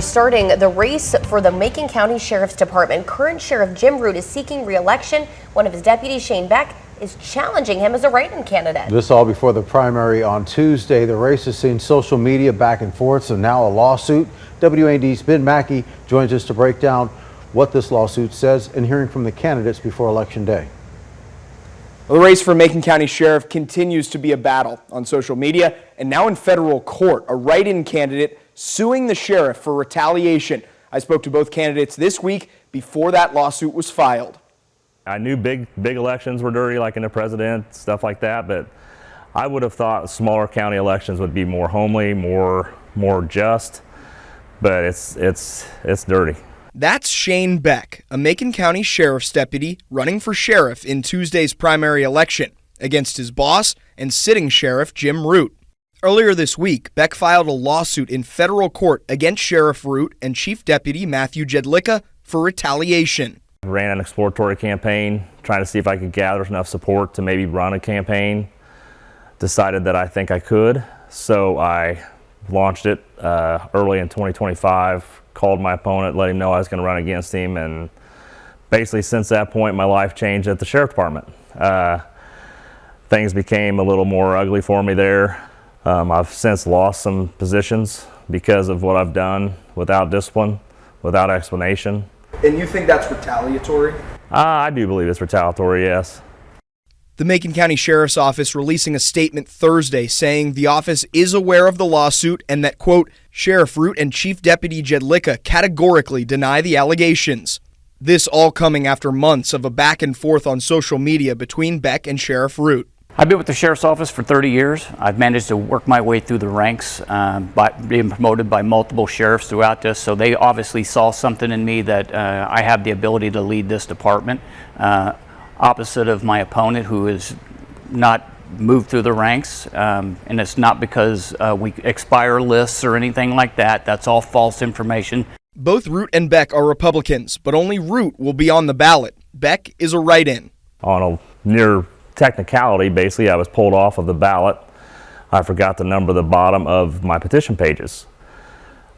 Starting the race for the Macon County Sheriff's Department, current Sheriff Jim Root is seeking re-election. One of his deputies, Shane Beck, is challenging him as a write-in candidate. This all before the primary on Tuesday. The race has seen social media back and forth, so now a lawsuit. WAD's Ben Mackey joins us to break down what this lawsuit says and hearing from the candidates before Election Day. Well, the race for Macon County Sheriff continues to be a battle on social media and now in federal court. A write-in candidate suing the sheriff for retaliation. I spoke to both candidates this week before that lawsuit was filed. I knew big elections were dirty, like in the president, stuff like that, but I would have thought smaller county elections would be more homely, more just, but it's dirty. That's Shane Beck, a Macon County Sheriff's deputy running for sheriff in Tuesday's primary election against his boss and sitting sheriff Jim Root. Earlier this week, Beck filed a lawsuit in federal court against Sheriff Root and Chief Deputy Matthew Jedlicka for retaliation. I ran an exploratory campaign, trying to see if I could gather enough support to maybe run a campaign. Decided that I think I could, so I launched it early in 2025, called my opponent, let him know I was going to run against him, and basically since that point my life changed at the Sheriff Department. Things became a little more ugly for me there. I've since lost some positions because of what I've done without discipline, without explanation. And you think that's retaliatory? I do believe it's retaliatory, yes. The Macon County Sheriff's Office releasing a statement Thursday saying the office is aware of the lawsuit and that, quote, Sheriff Root and Chief Deputy Jedlicka categorically deny the allegations. This all coming after months of a back and forth on social media between Beck and Sheriff Root. I've been with the Sheriff's Office for 30 years. I've managed to work my way through the ranks, by being promoted by multiple sheriffs throughout this, so they obviously saw something in me that I have the ability to lead this department. Opposite of my opponent, who is not moved through the ranks, and it's not because we expire lists or anything like that. That's all false information. Both Root and Beck are Republicans, but only Root will be on the ballot. Beck is a write-in. On a near technicality, basically I was pulled off of the ballot. I forgot to number the bottom of my petition pages.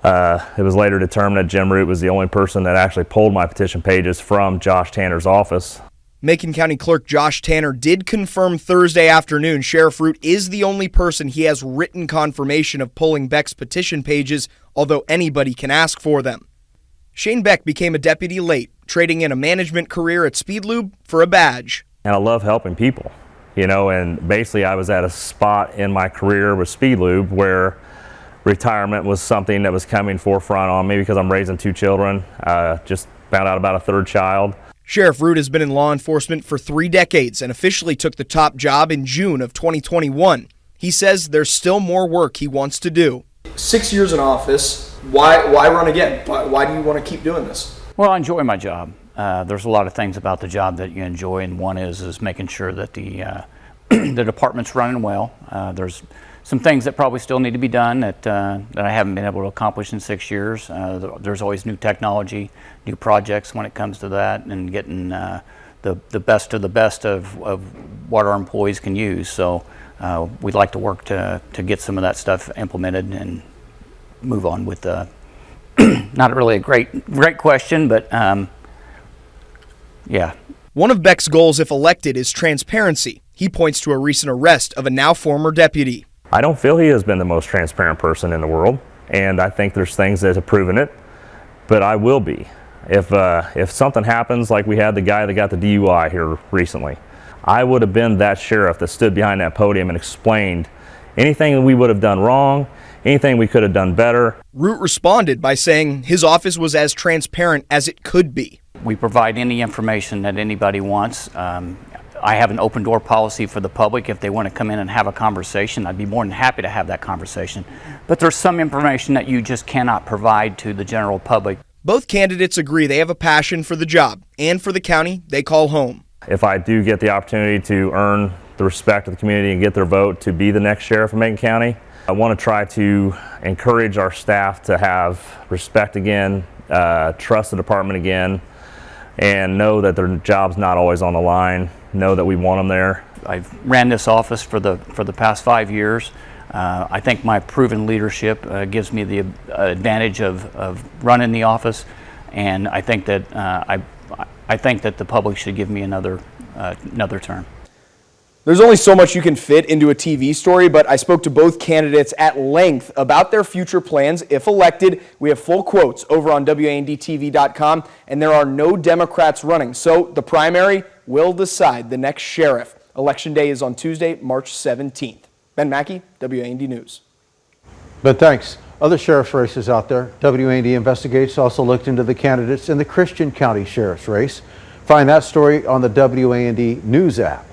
It was later determined that Jim Root was the only person that actually pulled my petition pages from Josh Tanner's office. Macon County Clerk Josh Tanner did confirm Thursday afternoon Sheriff Root is the only person he has written confirmation of pulling Beck's petition pages, although anybody can ask for them. Shane Beck became a deputy late, trading in a management career at Speedlube for a badge. And I love helping people, you know, and basically I was at a spot in my career with Speedlube where retirement was something that was coming forefront on me because I'm raising 2 children, just found out about a 3rd child. Sheriff Root has been in law enforcement for 3 decades and officially took the top job in June of 2021. He says there's still more work he wants to do. 6 years in office, why run again? Why do you want to keep doing this? Well, I enjoy my job. There's a lot of things about the job that you enjoy, and one is making sure that the the department's running well. There's some things that probably still need to be done that I haven't been able to accomplish in 6 years. There's always new technology, new projects when it comes to that, and getting the best of the best of what our employees can use. So we'd like to work to get some of that stuff implemented and move on with not really a great question, but yeah. One of Beck's goals, if elected, is transparency. He points to a recent arrest of a now former deputy. I don't feel he has been the most transparent person in the world, and I think there's things that have proven it, but I will be. If something happens like we had the guy that got the DUI here recently, I would have been that sheriff that stood behind that podium and explained anything that we would have done wrong, anything we could have done better. Root responded by saying his office was as transparent as it could be. We provide any information that anybody wants. I have an open door policy for the public. If they want to come in and have a conversation, I'd be more than happy to have that conversation. But there's some information that you just cannot provide to the general public. Both candidates agree they have a passion for the job and for the county they call home. If I do get the opportunity to earn the respect of the community and get their vote to be the next sheriff of Macon County, I want to try to encourage our staff to have respect again, trust the department again, and know that their job's not always on the line, know that we want them there. I've ran this office for the past 5 years. I think my proven leadership gives me the advantage of running the office, and I think that I think that the public should give me another term. There's only so much you can fit into a TV story, but I spoke to both candidates at length about their future plans if elected. We have full quotes over on WANDTV.com, and there are no Democrats running. So the primary will decide the next sheriff. Election day is on Tuesday, March 17th. Ben Mackey, WAND News. But thanks. Other sheriff's races out there. WAND Investigates also looked into the candidates in the Christian County Sheriff's race. Find that story on the WAND News app.